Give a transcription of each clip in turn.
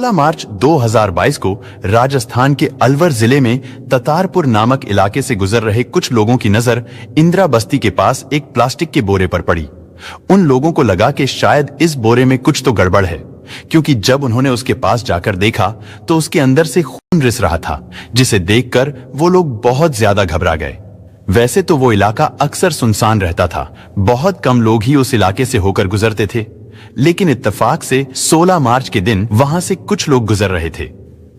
16 मार्च 2022 को राजस्थान के अलवर जिले में ततारपुर नामक इलाके से गुजर रहे कुछ लोगों की नजर इंदिरा बस्ती के पास एक प्लास्टिक के बोरे पर पड़ी। उन लोगों को लगा कि शायद इस बोरे में कुछ तो गड़बड़ है, क्योंकि जब उन्होंने उसके पास जाकर देखा तो उसके अंदर से खून रिस रहा था, जिसे देखकर वो लोग बहुत ज्यादा घबरा गए। वैसे तो वो इलाका अक्सर सुनसान रहता था, बहुत कम लोग ही उस इलाके से होकर गुजरते थे, लेकिन इत्तेफाक से 16 मार्च के दिन वहां से कुछ लोग गुजर रहे थे।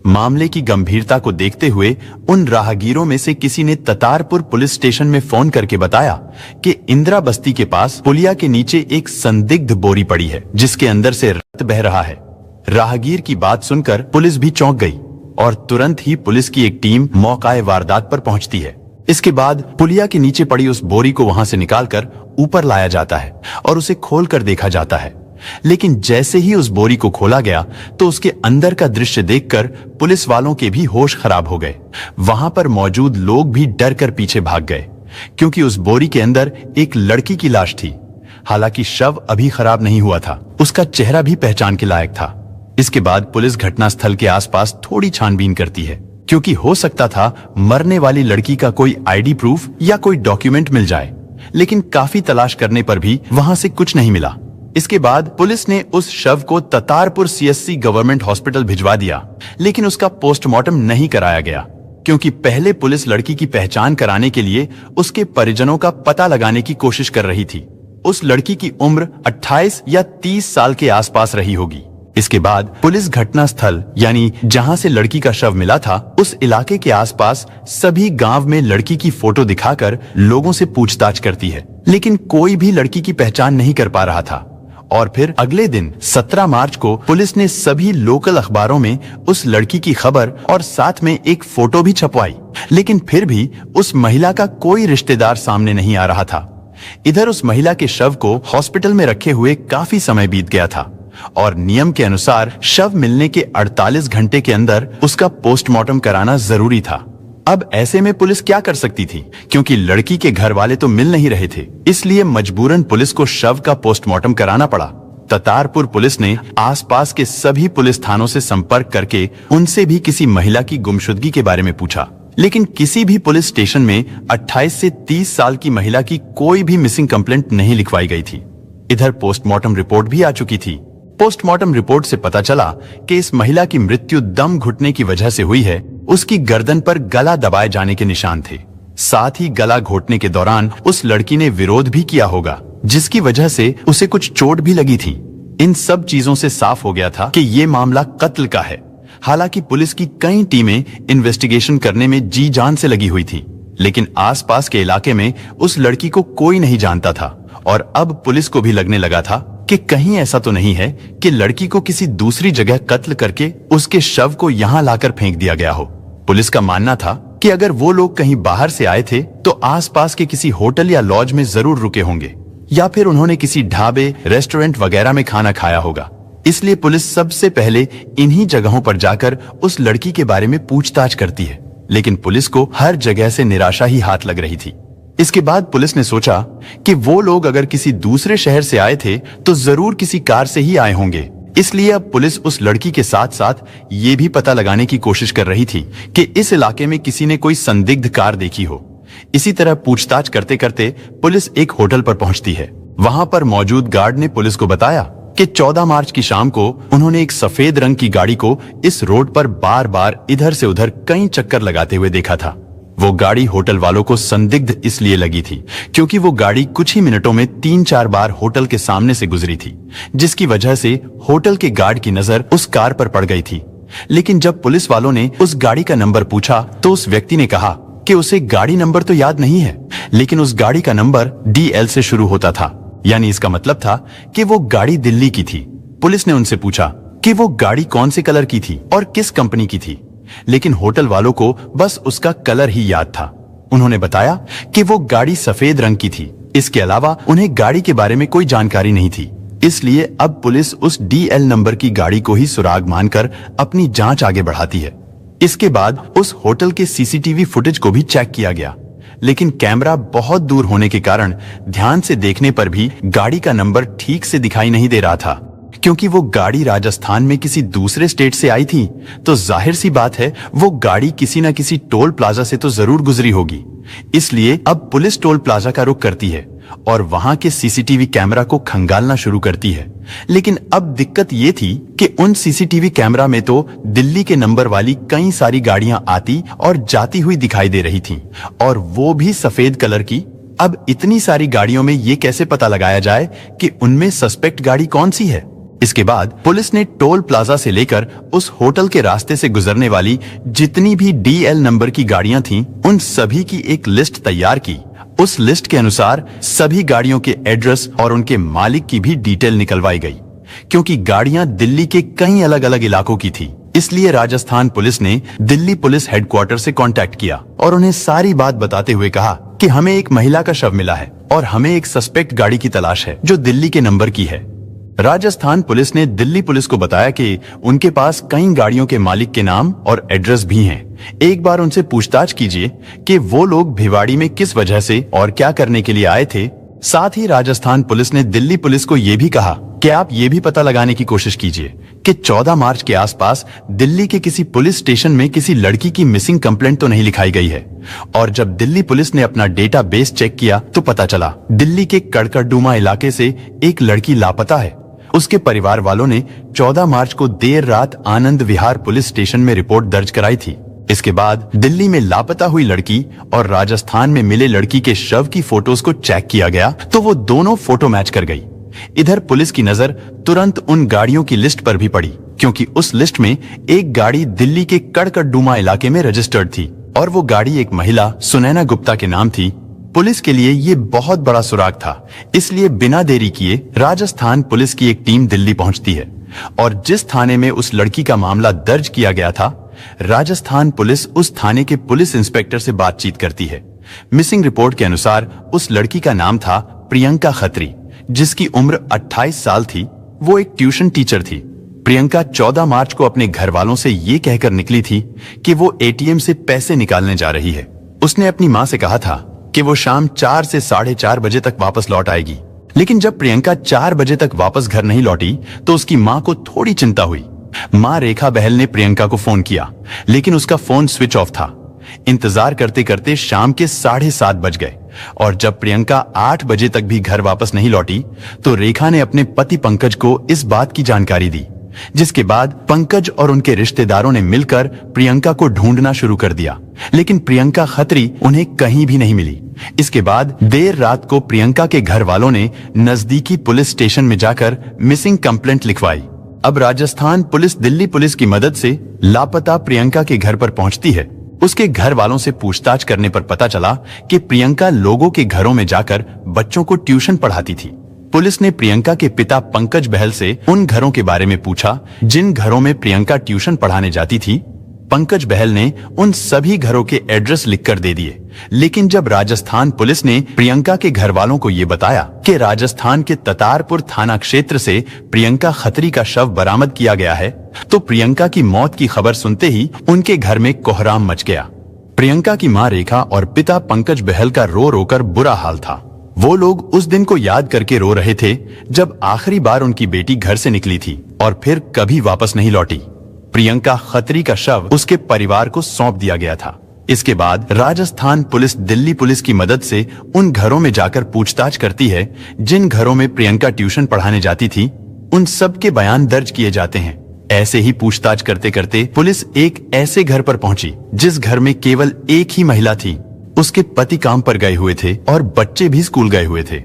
मामले की गंभीरता को देखते हुए उन राहगीरों में से किसी ने ततारपुर पुलिस स्टेशन में फोन करके बताया कि इंदिरा बस्ती के पास पुलिया के नीचे एक संदिग्ध बोरी पड़ी है, जिसके अंदर से रक्त बह रहा है। राहगीर की बात सुनकर पुलिस भी चौंक गई और तुरंत ही पुलिस की एक टीम मौका वारदात पर पहुंचती है। इसके बाद पुलिया के नीचे पड़ी उस बोरी को वहां से निकालकर ऊपर लाया जाता है और उसे खोलकर देखा जाता है। लेकिन जैसे ही उस बोरी को खोला गया तो उसके अंदर का दृश्य देखकर पुलिस वालों के भी होश खराब हो गए। वहां पर मौजूद लोग भी डर कर पीछे भाग गए, क्योंकि उस बोरी के अंदर एक लड़की की लाश थी। हालांकि शव अभी खराब नहीं हुआ था, उसका चेहरा भी पहचान के लायक था। इसके बाद पुलिस घटनास्थल के आसपास थोड़ी छानबीन करती है, क्योंकि हो सकता था मरने वाली लड़की का कोई आईडी प्रूफ या कोई डॉक्यूमेंट मिल जाए। लेकिन काफी तलाश करने पर भी वहां से कुछ नहीं मिला। इसके बाद पुलिस ने उस शव को ततारपुर सीएससी गवर्नमेंट हॉस्पिटल भिजवा दिया, लेकिन उसका पोस्टमार्टम नहीं कराया गया, क्योंकि पहले पुलिस लड़की की पहचान कराने के लिए उसके परिजनों का पता लगाने की कोशिश कर रही थी। उस लड़की की उम्र 28 या 30 साल के आसपास रही होगी। इसके बाद पुलिस घटनास्थल यानी जहां से लड़की का शव मिला था, उस इलाके के आसपास सभी गांव में लड़की की फोटो दिखाकर लोगों से पूछताछ करती है, लेकिन कोई भी लड़की की पहचान नहीं कर पा रहा था। और फिर अगले दिन 17 मार्च को पुलिस ने सभी लोकल अखबारों में उस लड़की की खबर और साथ में एक फोटो भी छपवाई, लेकिन फिर भी उस महिला का कोई रिश्तेदार सामने नहीं आ रहा था। इधर उस महिला के शव को हॉस्पिटल में रखे हुए काफी समय बीत गया था और नियम के अनुसार शव मिलने के 48 घंटे के अंदर उसका पोस्टमार्टम कराना जरूरी था। अब ऐसे में पुलिस क्या कर सकती थी, क्योंकि लड़की के घर वाले तो मिल नहीं रहे थे। इसलिए मजबूरन पुलिस को शव का पोस्टमार्टम कराना पड़ा। ततारपुर पुलिस ने आसपास के सभी पुलिस थानों से संपर्क करके उनसे भी किसी महिला की गुमशुदगी के बारे में पूछा, लेकिन किसी भी पुलिस स्टेशन में 28 से 30 साल की महिला की कोई भी मिसिंग कंप्लेंट नहीं लिखवाई गई थी। इधर पोस्टमार्टम रिपोर्ट भी आ चुकी थी। पोस्टमार्टम रिपोर्ट से पता चला कि इस महिला की मृत्यु दम घुटने की वजह से हुई है। उसकी गर्दन पर गला दबाए जाने के निशान थे। साथ ही गला घोटने के दौरान उस लड़की ने विरोध भी किया होगा, जिसकी वजह से उसे कुछ चोट भी लगी थी। इन सब चीजों से साफ हो गया था कि ये मामला कत्ल का है। हालांकि पुलिस की कई टीमें इन्वेस्टिगेशन करने में जी जान से लगी हुई थी, लेकिन आसपास के इलाके में उस लड़की को कोई नहीं जानता था और अब पुलिस को भी लगने लगा था कि कहीं ऐसा तो नहीं है कि लड़की को किसी दूसरी जगह कत्ल करके उसके शव को यहाँ लाकर फेंक दिया गया हो। पुलिस का मानना था कि अगर वो लोग कहीं बाहर से आए थे तो आसपास के किसी होटल या लॉज में जरूर रुके होंगे, या फिर उन्होंने किसी ढाबे, रेस्टोरेंट वगैरह में खाना खाया होगा। इसलिए पुलिस सबसे पहले इन्हीं जगहों पर जाकर उस लड़की के बारे में पूछताछ करती है, लेकिन पुलिस को हर जगह से निराशा ही हाथ लग रही थी। इसके बाद पुलिस ने सोचा कि वो लोग अगर किसी दूसरे शहर से आए थे तो जरूर किसी कार से ही आए होंगे। इसलिए अब पुलिस उस लड़की के साथ साथ ये भी पता लगाने की कोशिश कर रही थी कि इस इलाके में किसी ने कोई संदिग्ध कार देखी हो। इसी तरह पूछताछ करते करते पुलिस एक होटल पर पहुंचती है। वहां पर मौजूद गार्ड ने पुलिस को बताया कि 14 मार्च की शाम को उन्होंने एक सफेद रंग की गाड़ी को इस रोड पर बार बार इधर से उधर कई चक्कर लगाते हुए देखा था। वो गाड़ी होटल वालों को संदिग्ध इसलिए लगी थी क्योंकि वो गाड़ी कुछ ही मिनटों में 3-4 बार होटल के सामने से गुजरी थी, जिसकी वजह से होटल के गार्ड की नजर उस कार पर पड़ गई थी। लेकिन जब पुलिस वालों ने उस गाड़ी का नंबर पूछा तो उस व्यक्ति ने कहा कि उसे गाड़ी नंबर तो याद नहीं है, लेकिन उस गाड़ी का नंबर DL से शुरू होता था, यानी इसका मतलब था कि वो गाड़ी दिल्ली की थी। पुलिस ने उनसे पूछा कि वो गाड़ी कौन से कलर की थी और किस कंपनी की थी, लेकिन होटल वालों को बस उसका कलर ही याद था। उन्होंने बताया कि वो गाड़ी सफेद रंग की थी। इसके अलावा उन्हें गाड़ी के बारे में कोई जानकारी नहीं थी। इसलिए अब पुलिस उस DL नंबर की गाड़ी को ही सुराग मानकर अपनी जांच आगे बढ़ाती है। इसके बाद उस होटल के CCTV फुटेज को भी चेक किया गया, लेकिन कैमरा बहुत दूर होने के कारण ध्यान से देखने पर भी गाड़ी का नंबर ठीक से दिखाई नहीं दे रहा था, क्योंकि वो गाड़ी राजस्थान में किसी दूसरे स्टेट से आई थी, तो जाहिर सी बात है वो गाड़ी किसी न किसी टोल प्लाजा से तो जरूर गुजरी होगी। इसलिए अब पुलिस टोल प्लाजा का रुख करती है और वहां के सीसीटीवी कैमरा को खंगालना शुरू करती है। लेकिन अब दिक्कत ये थी कि उन सीसीटीवी कैमरा में तो दिल्ली के नंबर वाली कई सारी गाड़ियां आती और जाती हुई दिखाई दे रही थीं, और वो भी सफेद कलर की। अब इतनी सारी गाड़ियों में ये कैसे पता लगाया जाए कि उनमें सस्पेक्ट गाड़ी कौन सी है? इसके बाद पुलिस ने टोल प्लाजा से लेकर उस होटल के रास्ते से गुजरने वाली जितनी भी DL नंबर की गाड़ियां थीं, उन सभी की एक लिस्ट तैयार की। उस लिस्ट के अनुसार सभी गाड़ियों के एड्रेस और उनके मालिक की भी डिटेल निकलवाई गई। क्योंकि गाड़ियां दिल्ली के कई अलग अलग इलाकों की थी, इसलिए राजस्थान पुलिस ने दिल्ली पुलिस हेडक्वार्टर से कांटेक्ट किया और उन्हें सारी बात बताते हुए कहा कि हमें एक महिला का शव मिला है और हमें एक सस्पेक्ट गाड़ी की तलाश है जो दिल्ली के नंबर की है। राजस्थान पुलिस ने दिल्ली पुलिस को बताया कि उनके पास कई गाड़ियों के मालिक के नाम और एड्रेस भी हैं। एक बार उनसे पूछताछ कीजिए कि वो लोग भिवाड़ी में किस वजह से और क्या करने के लिए आए थे। साथ ही राजस्थान पुलिस ने दिल्ली पुलिस को ये भी कहा कि आप ये भी पता लगाने की कोशिश कीजिए कि 14 मार्च के आसपास दिल्ली के किसी पुलिस स्टेशन में किसी लड़की की मिसिंग कंप्लेंट तो नहीं लिखाई गई है। और जब दिल्ली पुलिस ने अपना डेटाबेस चेक किया तो पता चला दिल्ली के कड़कड़डूमा इलाके से एक लड़की लापता है। उसके परिवार वालों ने 14 मार्च को देर रात आनंद विहार पुलिस स्टेशन में रिपोर्ट दर्ज कराई थी। इसके बाद दिल्ली में लापता हुई लड़की और राजस्थान में मिले लड़की के शव की फोटोज को चेक किया गया तो वो दोनों फोटो मैच कर गई। इधर पुलिस की नजर तुरंत उन गाड़ियों की लिस्ट पर भी पड़ी, क्योंकि उस लिस्ट में एक गाड़ी दिल्ली के कड़कड़डूमा इलाके में रजिस्टर्ड थी और वो गाड़ी एक महिला सुनैना गुप्ता के नाम थी। पुलिस के लिए ये बहुत बड़ा सुराग था, इसलिए बिना देरी किए राजस्थान पुलिस की एक टीम दिल्ली पहुंचती है और जिस थाने में उस लड़की का मामला दर्ज किया गया था, राजस्थान पुलिस उस थाने के पुलिस इंस्पेक्टर से बातचीत करती है। मिसिंग रिपोर्ट के अनुसार उस लड़की का नाम था प्रियंका खत्री, जिसकी उम्र 28 साल थी। वो एक ट्यूशन टीचर थी। प्रियंका 14 मार्च को अपने घर वालों से ये कहकर निकली थी कि वो ATM से पैसे निकालने जा रही है। उसने अपनी माँ से कहा था कि वो शाम 4 से 4:30 बजे तक वापस लौट आएगी। लेकिन जब प्रियंका 4 बजे तक वापस घर नहीं लौटी तो उसकी माँ को थोड़ी चिंता हुई। माँ रेखा बहल ने प्रियंका को फोन किया, लेकिन उसका फोन स्विच ऑफ था। इंतजार करते करते शाम के 7:30 बज गए और जब प्रियंका 8 बजे तक भी घर वापस नहीं लौटी तो रेखा ने अपने पति पंकज को इस बात की जानकारी दी, जिसके बाद पंकज और उनके रिश्तेदारों ने मिलकर प्रियंका को ढूंढना शुरू कर दिया। लेकिन प्रियंका खत्री उन्हें कहीं भी नहीं मिली। इसके बाद देर रात को प्रियंका के घर वालों ने नजदीकी पुलिस स्टेशन में जाकर मिसिंग कंप्लेंट लिखवाई। अब राजस्थान पुलिस दिल्ली पुलिस की मदद से लापता प्रियंका के घर पर पहुंचती है। उसके घर वालों से पूछताछ करने पर पता चला कि प्रियंका लोगों के घरों में जाकर बच्चों को ट्यूशन पढ़ाती थी। पुलिस ने प्रियंका के पिता पंकज बहल से उन घरों के बारे में पूछा जिन घरों में प्रियंका ट्यूशन पढ़ाने जाती थी। पंकज बहल ने उन सभी घरों के एड्रेस लिखकर दे दिए। लेकिन जब राजस्थान पुलिस ने प्रियंका के घर वालों को ये बताया कि राजस्थान के ततारपुर थाना क्षेत्र से प्रियंका खत्री का शव बरामद किया गया है, तो प्रियंका की मौत की खबर सुनते ही उनके घर में कोहराम मच गया। प्रियंका की माँ रेखा और पिता पंकज बहल का रो रोकर बुरा हाल था। वो लोग उस दिन को याद करके रो रहे थे जब आखिरी बार उनकी बेटी घर से निकली थी और फिर कभी वापस नहीं लौटी। प्रियंका खत्री का शव उसके परिवार को सौंप दिया गया था। इसके बाद राजस्थान पुलिस दिल्ली पुलिस की मदद से उन घरों में जाकर पूछताछ करती है जिन घरों में प्रियंका ट्यूशन पढ़ाने जाती थी। उन सब के बयान दर्ज किए जाते हैं। ऐसे ही पूछताछ करते करते पुलिस एक ऐसे घर पर पहुंची जिस घर में केवल एक ही महिला थी। उसके पति काम पर गए हुए थे और बच्चे भी स्कूल गए हुए थे।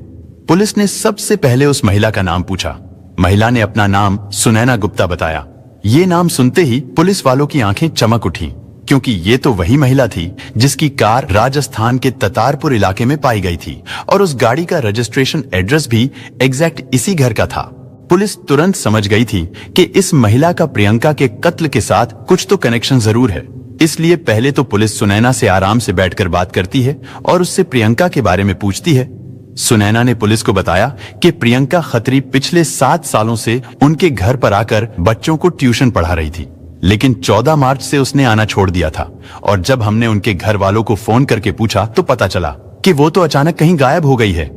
पुलिस ने सबसे पहले उस महिला का नाम पूछा। महिला ने अपना नाम सुनैना गुप्ता बताया। ये नाम सुनते ही पुलिस वालों की आंखें चमक उठी, क्योंकि ये तो वही महिला थी जिसकी कार राजस्थान के ततारपुर इलाके में पाई गई थी और उस गाड़ी का रजिस्ट्रेशन एड्रेस भी एग्जैक्ट इसी घर का था। पुलिस तुरंत समझ गई थी कि इस महिला का प्रियंका के कत्ल के साथ कुछ तो कनेक्शन जरूर है। इसलिए पहले तो पुलिस सुनैना से आराम से बैठकर बात करती है और उससे प्रियंका के बारे में पूछती है। सुनैना ने पुलिस को बताया कि प्रियंका खत्री पिछले 7 सालों से उनके घर पर आकर बच्चों को ट्यूशन पढ़ा रही थी, लेकिन 14 मार्च से उसने आना छोड़ दिया था और जब हमने उनके घर वालों को फोन करके पूछा तो पता चला कि वो तो अचानक कहीं गायब हो गई है।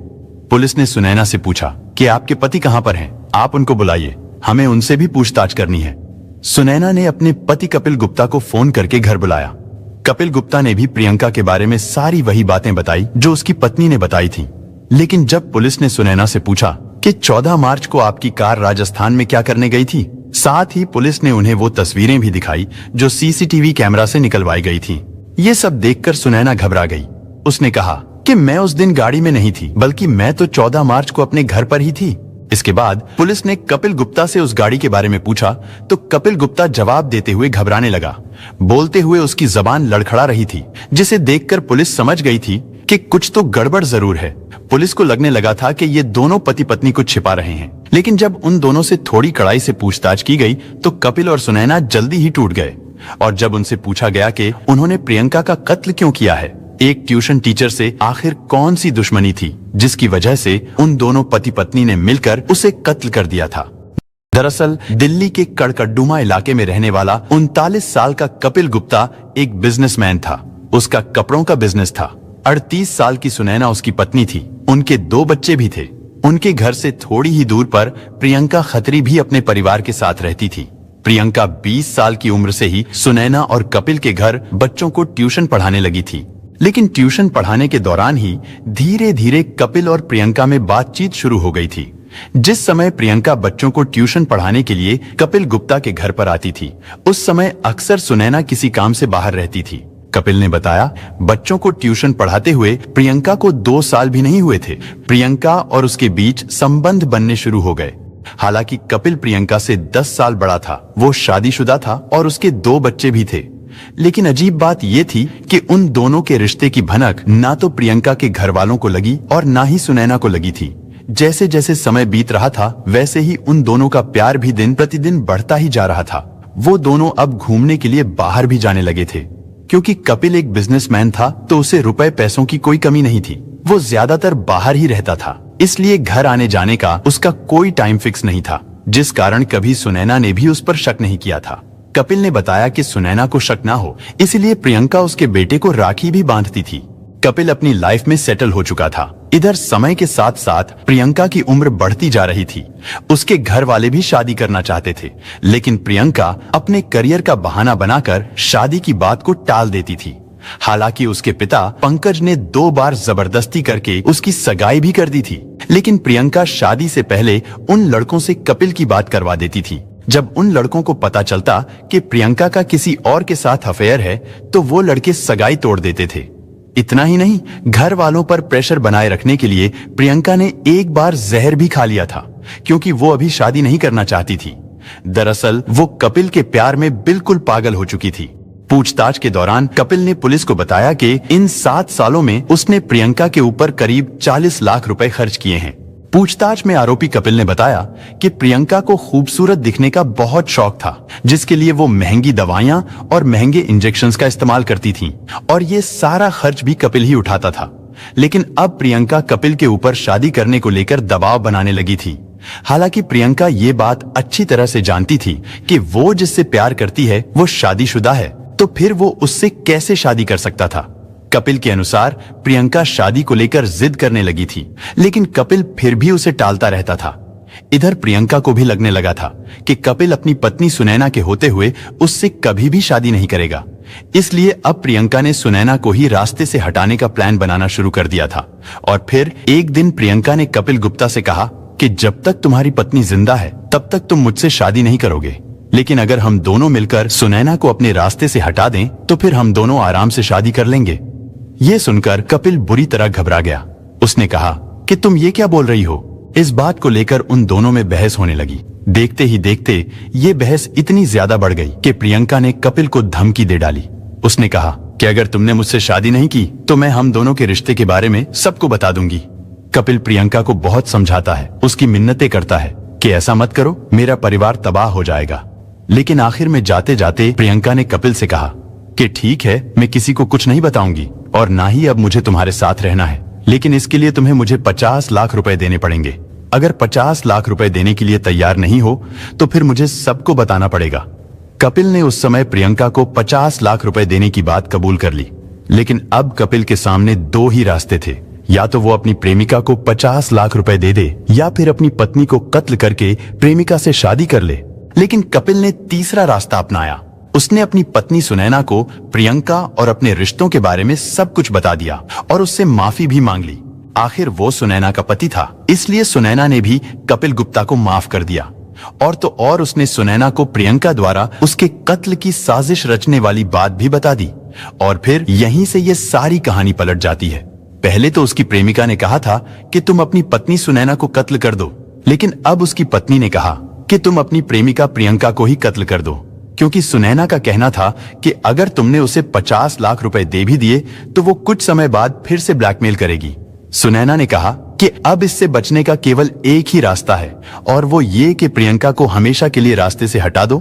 पुलिस ने सुनैना से पूछा कि आपके पति कहां पर हैं? आप उनको बुलाइए। हमें उनसे भी पूछताछ करनी है। सुनैना ने अपने पति कपिल गुप्ता को फोन करके घर बुलाया। कपिल गुप्ता ने भी प्रियंका के बारे में सारी वही बातें बताई जो उसकी पत्नी ने बताई थी। लेकिन जब पुलिस ने सुनैना से पूछा कि 14 मार्च को आपकी कार राजस्थान में क्या करने गई थी, साथ ही पुलिस ने उन्हें वो तस्वीरें भी दिखाई जो सीसीटीवी कैमरा से निकलवाई गई थी। ये सब देखकर सुनैना घबरा गई। उसने कहा कि मैं उस दिन गाड़ी में नहीं थी, बल्कि मैं तो 14 मार्च को अपने घर पर ही थी। इसके बाद पुलिस ने कपिल गुप्ता से उस गाड़ी के बारे में पूछा तो कपिल गुप्ता जवाब देते हुए घबराने लगा। बोलते हुए उसकी जबान लड़खड़ा रही थी, जिसे देखकर पुलिस समझ गई थी कि कुछ तो गड़बड़ जरूर है। पुलिस को लगने लगा था कि ये दोनों पति पत्नी कुछ छिपा रहे हैं। लेकिन जब उन दोनों से थोड़ी कड़ाई से पूछताछ की गई तो कपिल और सुनैना जल्दी ही टूट गए। और जब उनसे पूछा गया कि उन्होंने प्रियंका का कत्ल क्यों किया है, एक ट्यूशन टीचर से आखिर कौन सी दुश्मनी थी जिसकी वजह से उन दोनों पति पत्नी ने मिलकर उसे कत्ल कर दिया था। दरअसल दिल्ली के कड़कड्डुमा इलाके में रहने वाला 39 साल का कपिल गुप्ता एक बिजनेसमैन था। उसका कपड़ों का बिजनेस था। 38 साल की सुनैना उसकी पत्नी थी। उनके 2 बच्चे भी थे। उनके घर से थोड़ी ही दूर पर प्रियंका खत्री भी अपने परिवार के साथ रहती थी। प्रियंका 20 साल की उम्र से ही सुनैना और कपिल के घर बच्चों को ट्यूशन पढ़ाने लगी थी। लेकिन ट्यूशन पढ़ाने के दौरान ही धीरे धीरे कपिल और प्रियंका में बातचीत शुरू हो गई थी। जिस समय प्रियंका बच्चों को ट्यूशन पढ़ाने के लिए कपिल गुप्ता के घर पर आती थी, उस समय अक्सर सुनैना किसी काम से बाहर रहती थी। कपिल ने बताया, बच्चों को ट्यूशन पढ़ाते हुए प्रियंका को 2 साल भी नहीं हुए थे। प्रियंका और उसके बीच संबंध बनने शुरू हो गए। हालांकि कपिल प्रियंका से 10 साल बड़ा था, वो शादीशुदा था और उसके 2 बच्चे भी थे। लेकिन अजीब बात यह थी कि उन दोनों के रिश्ते की भनक ना तो प्रियंका के घर वालों को लगी और ना ही सुनैना को लगी थी। जैसे जैसे समय बीत रहा था, वैसे ही उन दोनों का प्यार भी दिन प्रतिदिन बढ़ता ही जा रहा था। वो दोनों अब घूमने के लिए बाहर भी जाने लगे थे। क्योंकि कपिल एक बिजनेसमैन था तो उसे रुपए पैसों की कोई कमी नहीं थी। वो ज्यादातर बाहर ही रहता था, इसलिए घर आने जाने का उसका कोई टाइम फिक्स नहीं था, जिस कारण कभी सुनैना ने भी उस पर शक नहीं किया था। कपिल ने बताया कि सुनैना को शक ना हो, इसलिए प्रियंका उसके बेटे को राखी भी बांधती थी। कपिल अपनी लाइफ में सेटल हो चुका था। इधर समय के साथ साथ प्रियंका की उम्र बढ़ती जा रही थी। उसके घर वाले भी शादी करना चाहते थे, लेकिन प्रियंका अपने करियर का बहाना बनाकर शादी की बात को टाल देती थी। हालांकि उसके पिता पंकज ने 2 बार जबरदस्ती करके उसकी सगाई भी कर दी थी, लेकिन प्रियंका शादी से पहले उन लड़कों से कपिल की बात करवा देती थी। जब उन लड़कों को पता चलता कि प्रियंका का किसी और के साथ अफेयर है, तो वो लड़के सगाई तोड़ देते थे। इतना ही नहीं, घर वालों पर प्रेशर बनाए रखने के लिए प्रियंका ने एक बार जहर भी खा लिया था, क्योंकि वो अभी शादी नहीं करना चाहती थी। दरअसल वो कपिल के प्यार में बिल्कुल पागल हो चुकी थी। पूछताछ के दौरान कपिल ने पुलिस को बताया कि इन 7 सालों में उसने प्रियंका के ऊपर करीब 40 लाख रुपए खर्च किए हैं। पूछताछ में आरोपी कपिल ने बताया कि प्रियंका को खूबसूरत दिखने का बहुत शौक था, जिसके लिए वो महंगी दवाइयां और महंगे इंजेक्शंस का इस्तेमाल करती थीं, और ये सारा खर्च भी कपिल ही उठाता था। लेकिन अब प्रियंका कपिल के ऊपर शादी करने को लेकर दबाव बनाने लगी थी। हालांकि प्रियंका ये बात अच्छी तरह से जानती थी कि वो जिससे प्यार करती है वो शादीशुदा है, तो फिर वो उससे कैसे शादी कर सकता था। कपिल के अनुसार प्रियंका शादी को लेकर जिद करने लगी थी, लेकिन कपिल फिर भी उसे टालता रहता था। इधर प्रियंका को भी लगने लगा था कि कपिल अपनी पत्नी सुनैना के होते हुए उससे कभी भी शादी नहीं करेगा। इसलिए अब प्रियंका ने सुनैना को ही रास्ते से हटाने का प्लान बनाना शुरू कर दिया था। और फिर एक दिन प्रियंका ने कपिल गुप्ता से कहा कि जब तक तुम्हारी पत्नी जिंदा है तब तक तुम मुझसे शादी नहीं करोगे, लेकिन अगर हम दोनों मिलकर सुनैना को अपने रास्ते से हटा दें तो फिर हम दोनों आराम से शादी कर लेंगे। ये सुनकर कपिल बुरी तरह घबरा गया। उसने कहा कि तुम ये क्या बोल रही हो। इस बात को लेकर उन दोनों में बहस होने लगी। देखते ही देखते ये बहस इतनी ज्यादा बढ़ गई कि प्रियंका ने कपिल को धमकी दे डाली। उसने कहा कि अगर तुमने मुझसे शादी नहीं की तो मैं हम दोनों के रिश्ते के बारे में सबको बता दूंगी। कपिल प्रियंका को बहुत समझाता है, उसकी मिन्नतें करता है कि ऐसा मत करो, मेरा परिवार तबाह हो जाएगा। लेकिन आखिर में जाते जाते प्रियंका ने कपिल से कहा कि ठीक है, मैं किसी को कुछ नहीं बताऊंगी और ना ही अब मुझे तुम्हारे साथ रहना है, लेकिन इसके लिए तुम्हें मुझे 50 लाख रुपए देने पड़ेंगे। अगर 50 लाख रुपए देने के लिए तैयार नहीं हो तो फिर मुझे सबको बताना पड़ेगा। कपिल ने उस समय प्रियंका को 50 लाख रुपए देने की बात कबूल कर ली, लेकिन अब कपिल के सामने 2 ही रास्ते थे। या तो वो अपनी प्रेमिका को 50 लाख रुपए दे दे या फिर अपनी पत्नी को कत्ल करके प्रेमिका से शादी कर ले। लेकिन कपिल ने तीसरा रास्ता अपनाया। उसने अपनी पत्नी सुनैना को प्रियंका और अपने रिश्तों के बारे में सब कुछ बता दिया और उससे माफी भी मांग ली। आखिर वो सुनैना का पति था, इसलिए सुनैना ने भी कपिल गुप्ता को माफ कर दिया। और तो और उसने सुनैना को प्रियंका द्वारा उसके कत्ल की साजिश रचने वाली बात भी बता दी। और फिर यहीं से ये सारी कहानी पलट जाती है। पहले तो उसकी प्रेमिका ने कहा था कि तुम अपनी पत्नी सुनैना को कत्ल कर दो, लेकिन अब उसकी पत्नी ने कहा कि तुम अपनी प्रेमिका प्रियंका को ही कत्ल कर दो, क्योंकि सुनैना का कहना था कि अगर तुमने उसे 50 लाख रुपए दे भी दिए तो वो कुछ समय बाद फिर से ब्लैकमेल करेगी। सुनैना ने कहा कि अब इससे बचने का केवल एक ही रास्ता है और वो ये कि प्रियंका को हमेशा के लिए रास्ते से हटा दो।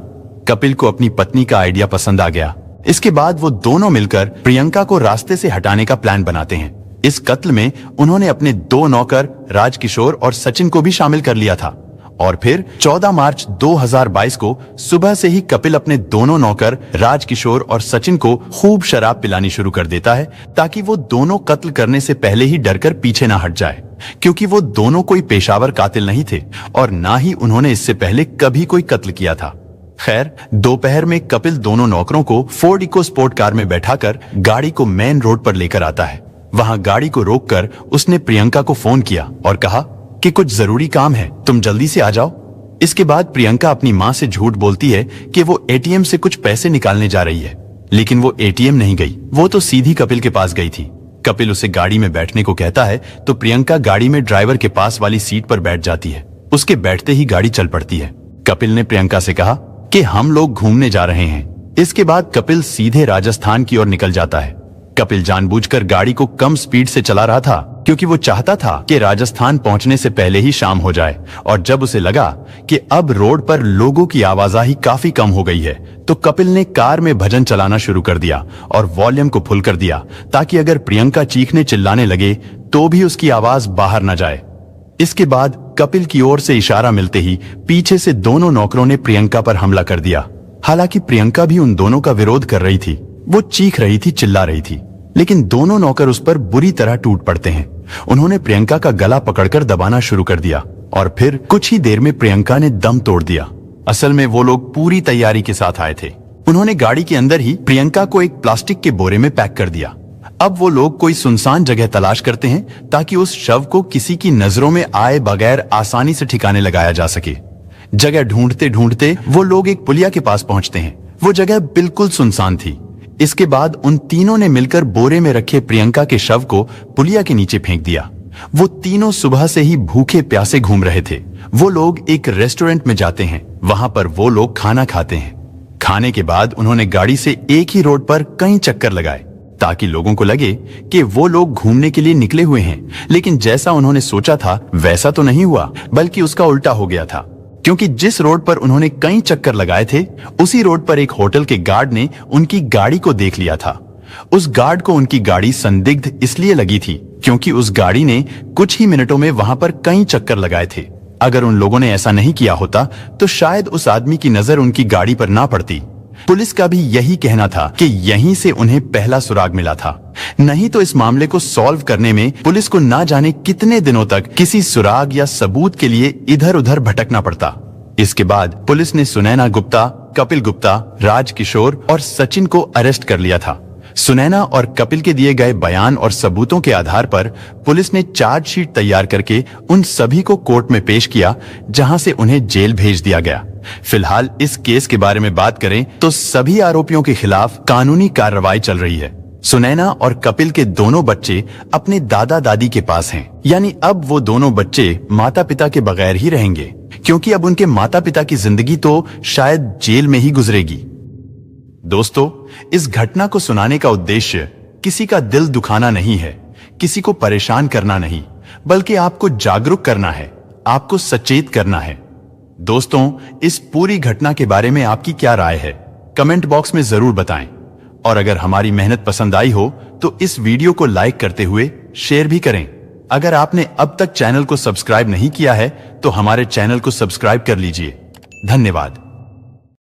कपिल को अपनी पत्नी का आइडिया पसंद आ गया। इसके बाद वो दोनों मिलकर प्रियंका को रास्ते से हटाने का प्लान बनाते हैं। इस कत्ल में उन्होंने अपने 2 नौकर राजकिशोर और सचिन को भी शामिल कर लिया था। और फिर 14 मार्च 2022 को सुबह से ही कपिल अपने दोनों नौकर राजकिशोर और सचिन को खूब शराब पिलानी शुरू कर देता है, ताकि वो दोनों कत्ल करने से पहले ही डरकर पीछे ना हट जाए, क्योंकि वो दोनों कोई पेशावर कातिल नहीं थे और ना ही उन्होंने इससे पहले कभी कोई कत्ल किया था। खैर, दोपहर में कपिल दोनों नौकरों को फोर्ड इको स्पोर्ट कार में बैठाकर गाड़ी को मेन रोड पर लेकर आता है। वहां गाड़ी को रोककर उसने प्रियंका को फोन किया और कहा कि कुछ जरूरी काम है, तुम जल्दी से आ जाओ। इसके बाद प्रियंका अपनी मां से झूठ बोलती है कि वो एटीएम से कुछ पैसे निकालने जा रही है, लेकिन वो एटीएम नहीं गई, वो तो सीधी कपिल के पास गई थी। कपिल उसे गाड़ी में बैठने को कहता है तो प्रियंका गाड़ी में ड्राइवर के पास वाली सीट पर बैठ जाती है। उसके बैठते ही गाड़ी चल पड़ती है। कपिल ने प्रियंका से कहा कि हम लोग घूमने जा रहे हैं। इसके बाद कपिल सीधे राजस्थान की ओर निकल जाता है। कपिल जानबूझकर गाड़ी को कम स्पीड से चला रहा था, क्योंकि वो चाहता था कि राजस्थान पहुंचने से पहले ही शाम हो जाए। और जब उसे लगा कि अब रोड पर लोगों की आवाजाही काफी कम हो गई है, तो कपिल ने कार में भजन चलाना शुरू कर दिया और वॉल्यूम को फुल कर दिया, ताकि अगर प्रियंका चीखने चिल्लाने लगे तो भी उसकी आवाज बाहर न जाए। इसके बाद कपिल की ओर से इशारा मिलते ही पीछे से दोनों नौकरों ने प्रियंका पर हमला कर दिया। हालांकि प्रियंका भी उन दोनों का विरोध कर रही थी, वो चीख रही थी, चिल्ला रही थी, लेकिन दोनों नौकर उस पर बुरी तरह टूट पड़ते हैं। उन्होंने प्रियंका का गला पकड़कर दबाना शुरू कर दिया और फिर कुछ ही देर में प्रियंका ने दम तोड़ दिया। असल में वो लोग पूरी तैयारी के साथ आए थे। उन्होंने गाड़ी के अंदर ही प्रियंका को एक प्लास्टिक के बोरे में पैक कर दिया। अब वो लोग कोई सुनसान जगह तलाश करते हैं ताकि उस शव को किसी की नजरों में आए बगैर आसानी से ठिकाने लगाया जा सके। जगह ढूंढते ढूंढते वो लोग एक पुलिया के पास पहुंचते हैं। वो जगह बिल्कुल सुनसान थी। इसके बाद उन तीनों ने मिलकर बोरे में रखे प्रियंका के शव को पुलिया के नीचे फेंक दिया। वो तीनों सुबह से ही भूखे प्यासे घूम रहे थे। वो लोग एक रेस्टोरेंट में जाते हैं। वहां पर वो लोग खाना खाते हैं। खाने के बाद उन्होंने गाड़ी से एक ही रोड पर कई चक्कर लगाए, ताकि लोगों को लगे कि वो लोग घूमने के लिए निकले हुए हैं। लेकिन जैसा उन्होंने सोचा था वैसा तो नहीं हुआ, बल्कि उसका उल्टा हो गया था, क्योंकि जिस रोड पर उन्होंने कई चक्कर लगाए थे, उसी रोड पर एक होटल के गार्ड ने उनकी गाड़ी को देख लिया था। उस गार्ड को उनकी गाड़ी संदिग्ध इसलिए लगी थी क्योंकि उस गाड़ी ने कुछ ही मिनटों में वहां पर कई चक्कर लगाए थे। अगर उन लोगों ने ऐसा नहीं किया होता तो शायद उस आदमी की नजर उनकी गाड़ी पर ना पड़ती। पुलिस का भी यही कहना था कि यहीं से उन्हें पहला सुराग मिला था। नहीं तो इस मामले को सॉल्व करने में पुलिस को ना जाने कितने दिनों तक किसी सुराग या सबूत के लिए इधर उधर भटकना पड़ता। इसके बाद पुलिस ने सुनैना गुप्ता, कपिल गुप्ता, राजकिशोर और सचिन को अरेस्ट कर लिया था। सुनैना और कपिल के दिए गए बयान और सबूतों के आधार पर पुलिस ने चार्जशीट तैयार करके उन सभी को कोर्ट में पेश किया, जहां से उन्हें जेल भेज दिया गया। फिलहाल इस केस के बारे में बात करें तो सभी आरोपियों के खिलाफ कानूनी कार्रवाई चल रही है। सुनैना और कपिल के दोनों बच्चे अपने दादा दादी के पास हैं, यानी अब वो दोनों बच्चे माता पिता के बगैर ही रहेंगे, क्योंकि अब उनके माता पिता की जिंदगी तो शायद जेल में ही गुजरेगी। दोस्तों, इस घटना को सुनाने का उद्देश्य किसी का दिल दुखाना नहीं है, किसी को परेशान करना नहीं, बल्कि आपको जागरूक करना है, आपको सचेत करना है। दोस्तों, इस पूरी घटना के बारे में आपकी क्या राय है, कमेंट बॉक्स में जरूर बताएं। और अगर हमारी मेहनत पसंद आई हो तो इस वीडियो को लाइक करते हुए शेयर भी करें। अगर आपने अब तक चैनल को सब्सक्राइब नहीं किया है तो हमारे चैनल को सब्सक्राइब कर लीजिए। धन्यवाद।